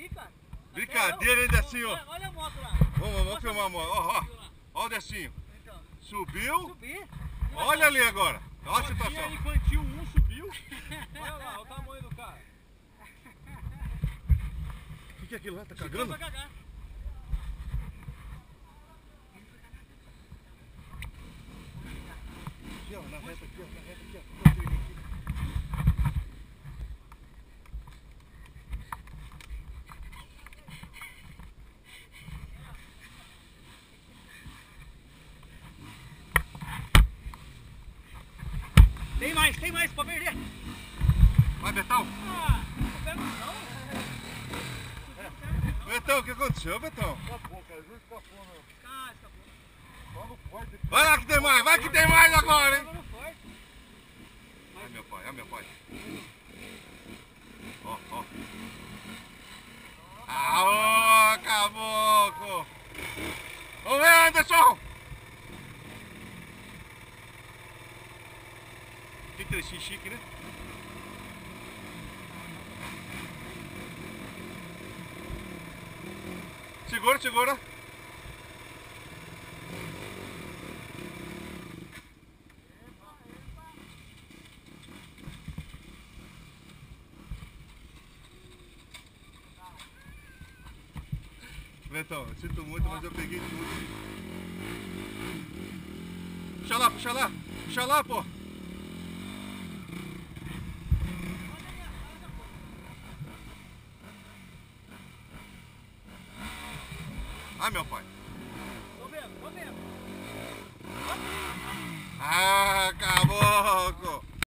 ali, cara. Brincadeira, hein, Decinho? Olha a moto lá. Vamos filmar a moto. Ó o Decinho. Então, Subiu. subir. Olha ali agora. Olha a situação. Infantil 1 subiu. Olha lá, olha o tamanho do cara. O que é aquilo lá? Tá cagando? Vai cagar. Aqui, ó, na reta aqui, ó, Tem mais pra perder. Vai, Betão. Ah, não pego não. Betão, o que aconteceu, Betão? Escapou, cara. Juro que escapou, não. Ah, escapou. Só no forte. Vai lá que tem mais, vai que tem mais agora, hein? Tava no forte. Ai, meu pai, ai, meu pai. Ó. Aô, caboclo! Vamos ver, Anderson! Que trechinho chique, né? Segura. Betão, eu sinto muito, mas eu peguei tudo. Puxa lá, pô. Ai, meu pai.